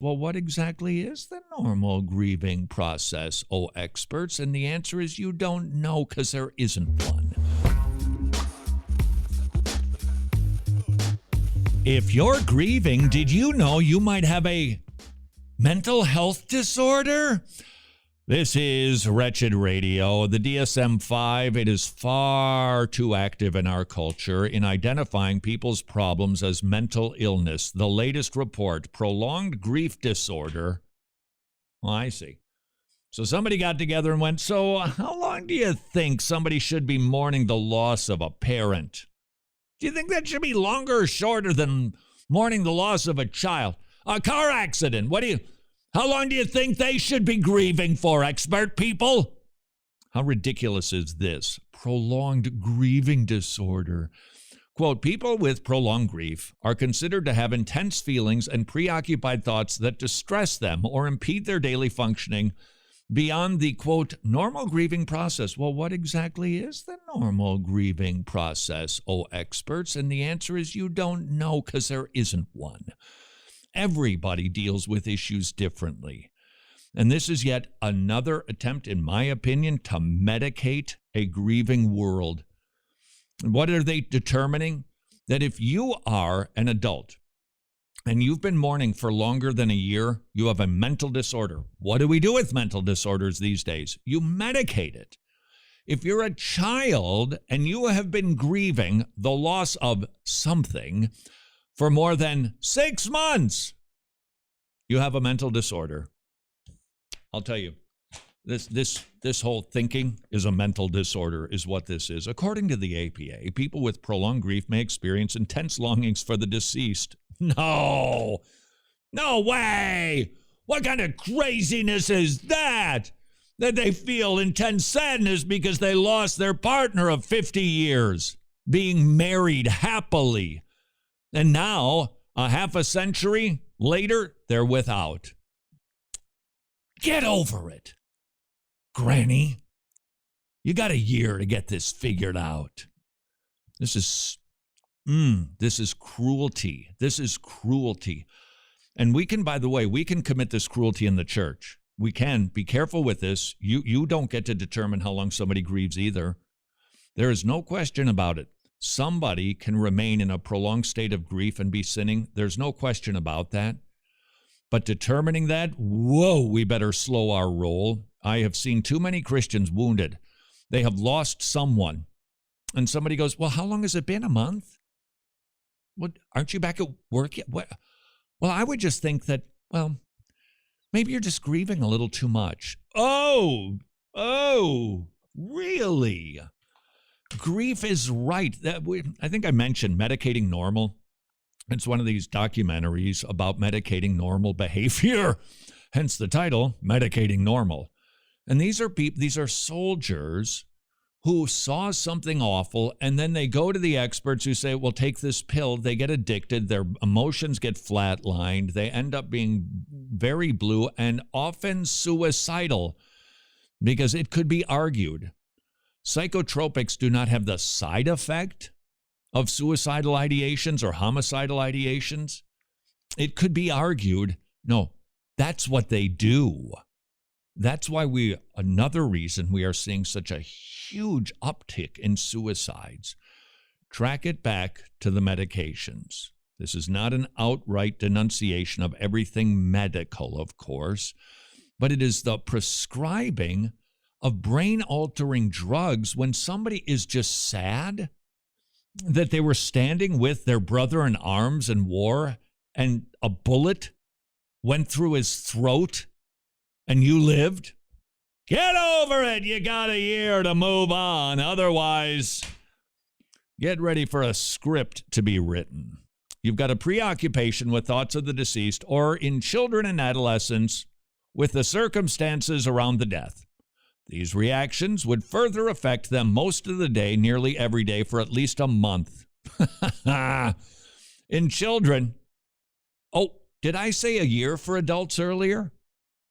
Well, what exactly is the normal grieving process, oh experts? And the answer is you don't know, because there isn't one. If you're grieving, did you know you might have a mental health disorder? This is Wretched Radio, the DSM5. It is far too active in our culture in identifying people's problems as mental illness. The latest report, prolonged grief disorder. Well, I see. So somebody got together and went, so how long do you think somebody should be mourning the loss of a parent? Do you think that should be longer or shorter than mourning the loss of a child? A car accident, how long do you think they should be grieving for, expert people? How ridiculous is this? Prolonged grieving disorder. Quote, people with prolonged grief are considered to have intense feelings and preoccupied thoughts that distress them or impede their daily functioning beyond the, quote, normal grieving process. Well, what exactly is the normal grieving process, oh experts? And the answer is you don't know, because there isn't one. Everybody deals with issues differently. And this is yet another attempt, in my opinion, to medicate a grieving world. What are they determining? That if you are an adult and you've been mourning for longer than a year, you have a mental disorder. What do we do with mental disorders these days? You medicate it. If you're a child and you have been grieving the loss of something for more than 6 months, you have a mental disorder. I'll tell you, this whole thinking is a mental disorder, is what this is. According to the APA, people with prolonged grief may experience intense longings for the deceased. No way! What kind of craziness is that? That they feel intense sadness because they lost their partner of 50 years, being married happily. And now, a half a century later, they're without. Get over it, Granny. You got a year to get this figured out. This is cruelty. This is cruelty. And we can, by the way, we can commit this cruelty in the church. We can. Be careful with this. You don't get to determine how long somebody grieves either. There is no question about it. Somebody can remain in a prolonged state of grief and be sinning. There's no question about that. But determining that, whoa, we better slow our roll. I have seen too many Christians wounded. They have lost someone. And somebody goes, well, how long has it been? A month? What, aren't you back at work yet? What? Well, I would just think that, well, maybe you're just grieving a little too much. Oh, really? Grief is right. I think I mentioned Medicating Normal. It's one of these documentaries about medicating normal behavior, hence the title, Medicating Normal. And these are soldiers who saw something awful, and then they go to the experts who say, well, take this pill. They get addicted. Their emotions get flatlined. They end up being very blue and often suicidal, because it could be argued psychotropics do not have the side effect of suicidal ideations or homicidal ideations. It could be argued, no, that's what they do. That's why another reason we are seeing such a huge uptick in suicides. Track it back to the medications. This is not an outright denunciation of everything medical, of course, but it is the prescribing of brain-altering drugs when somebody is just sad that they were standing with their brother in arms in war and a bullet went through his throat and you lived. Get over it. You got a year to move on. Otherwise, get ready for a script to be written. You've got a preoccupation with thoughts of the deceased, or in children and adolescents, with the circumstances around the death. These reactions would further affect them most of the day, nearly every day, for at least a month. In children, oh, did I say a year for adults earlier?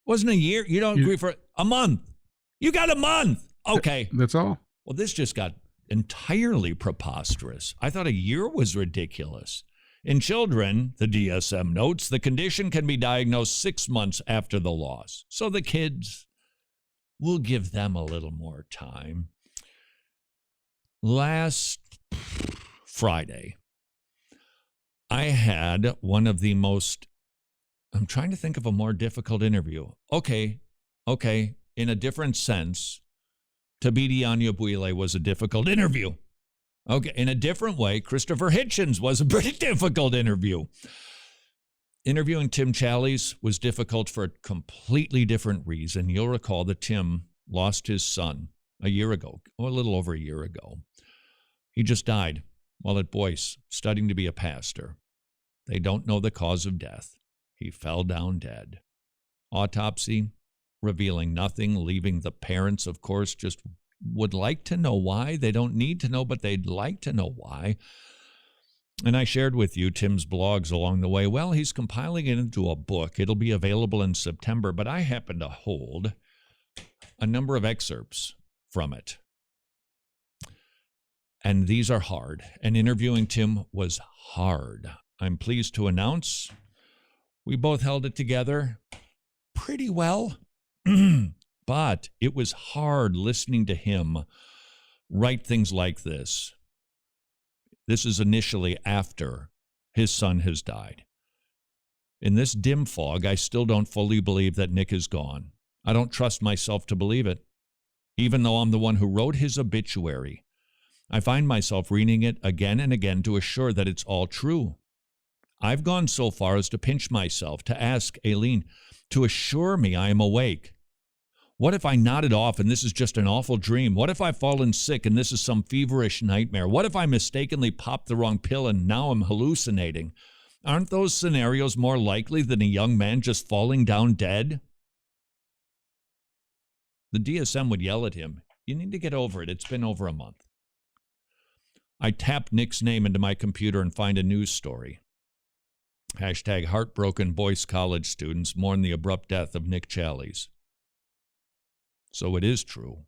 Wasn't a year? You don't agree for a month. You got a month. Okay. That's all. Well, this just got entirely preposterous. I thought a year was ridiculous. In children, the DSM notes, the condition can be diagnosed 6 months after the loss. So the kids, we'll give them a little more time. Last Friday, I had one of the most, I'm trying to think of a more difficult interview. Okay, in a different sense, Tabidi Anyabwile was a difficult interview. Okay, in a different way, Christopher Hitchens was a pretty difficult interview. Interviewing Tim Challies was difficult for a completely different reason. You'll recall that Tim lost his son a year ago, or a little over a year ago. He just died while at Boyce, studying to be a pastor. They don't know the cause of death. He fell down dead. Autopsy revealing nothing, leaving the parents, of course, just would like to know why. They don't need to know, but they'd like to know why. And I shared with you Tim's blogs along the way. Well, he's compiling it into a book. It'll be available in September, but I happen to hold a number of excerpts from it. And these are hard. And interviewing Tim was hard. I'm pleased to announce we both held it together pretty well. But it was hard listening to him write things like this. This is initially after his son has died. In this dim fog, I still don't fully believe that Nick is gone. I don't trust myself to believe it. Even though I'm the one who wrote his obituary, I find myself reading it again and again to assure that it's all true. I've gone so far as to pinch myself, to ask Aileen to assure me I am awake. What if I nodded off and this is just an awful dream? What if I've fallen sick and this is some feverish nightmare? What if I mistakenly popped the wrong pill and now I'm hallucinating? Aren't those scenarios more likely than a young man just falling down dead? The DSM would yell at him, "You need to get over it. It's been over a month." I tap Nick's name into my computer and find a news story. Hashtag heartbroken Boyce College students mourn the abrupt death of Nick Challies. So it is true.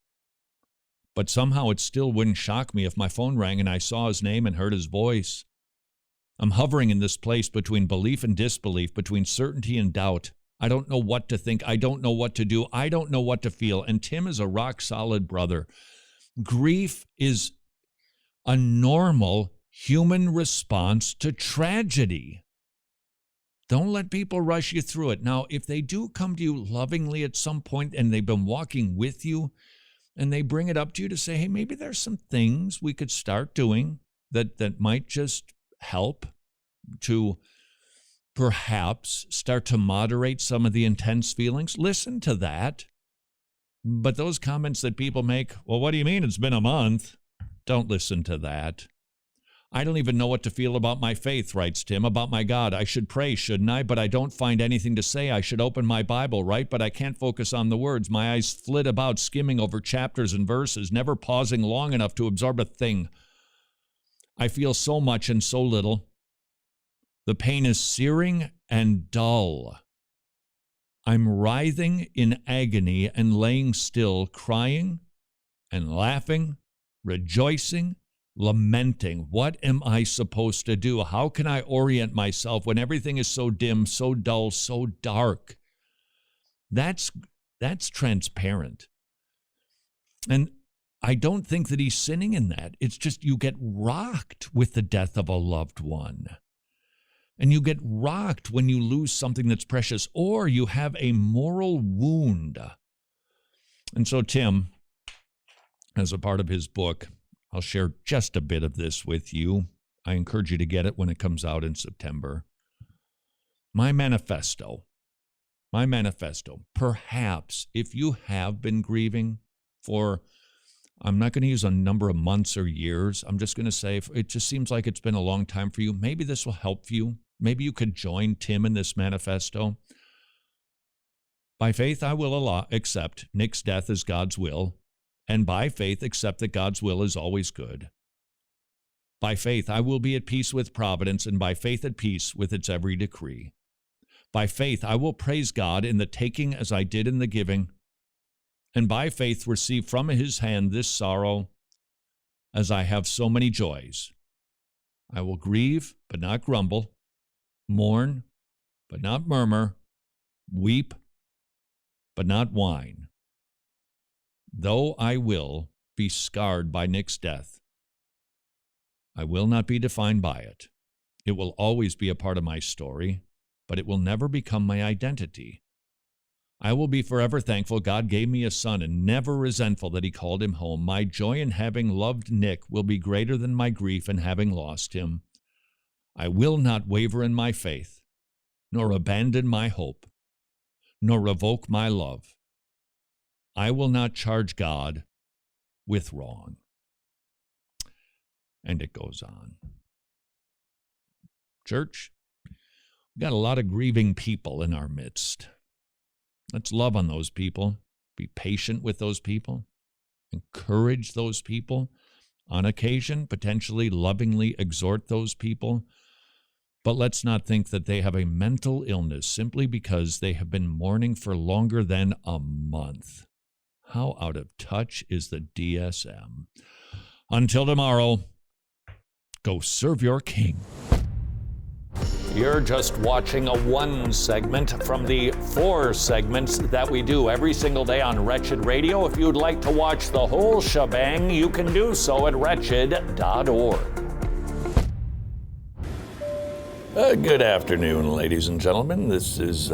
But somehow it still wouldn't shock me if my phone rang and I saw his name and heard his voice. I'm hovering in this place between belief and disbelief, between certainty and doubt. I don't know what to think. I don't know what to do. I don't know what to feel. And Tim is a rock-solid brother. Grief is a normal human response to tragedy. Don't let people rush you through it. Now, if they do come to you lovingly at some point and they've been walking with you and they bring it up to you to say, hey, maybe there's some things we could start doing that might just help to perhaps start to moderate some of the intense feelings, listen to that. But those comments that people make, well, what do you mean it's been a month? Don't listen to that. I don't even know what to feel about my faith, writes Tim, about my God. I should pray, shouldn't I? But I don't find anything to say. I should open my Bible, right? But I can't focus on the words. My eyes flit about, skimming over chapters and verses, never pausing long enough to absorb a thing. I feel so much and so little. The pain is searing and dull. I'm writhing in agony and laying still, crying and laughing, rejoicing, lamenting. What am I supposed to do? How can I orient myself when everything is so dim, so dull, so dark? That's transparent. And I don't think that he's sinning in that. It's just you get rocked with the death of a loved one. And you get rocked when you lose something that's precious, or you have a moral wound. And so Tim, as a part of his book, I'll share just a bit of this with you. I encourage you to get it when it comes out in September. My manifesto. Perhaps if you have been grieving for, I'm not going to use a number of months or years. I'm just going to say, if it just seems like it's been a long time for you, maybe this will help you. Maybe you could join Tim in this manifesto. By faith, I will accept Nick's death as God's will. And by faith, accept that God's will is always good. By faith, I will be at peace with providence, and by faith at peace with its every decree. By faith, I will praise God in the taking as I did in the giving, and by faith receive from his hand this sorrow as I have so many joys. I will grieve, but not grumble, mourn, but not murmur, weep, but not whine. Though I will be scarred by Nick's death, I will not be defined by it. It will always be a part of my story, but it will never become my identity. I will be forever thankful God gave me a son and never resentful that he called him home. My joy in having loved Nick will be greater than my grief in having lost him. I will not waver in my faith, nor abandon my hope, nor revoke my love. I will not charge God with wrong. And it goes on. Church, we've got a lot of grieving people in our midst. Let's love on those people, be patient with those people, encourage those people, on occasion, potentially lovingly exhort those people. But let's not think that they have a mental illness simply because they have been mourning for longer than a month. How out of touch is the DSM? Until tomorrow, go serve your king. You're just watching a one segment from the 4 segments that we do every single day on Wretched Radio. If you'd like to watch the whole shebang, you can do so at wretched.org. Good afternoon, ladies and gentlemen. This is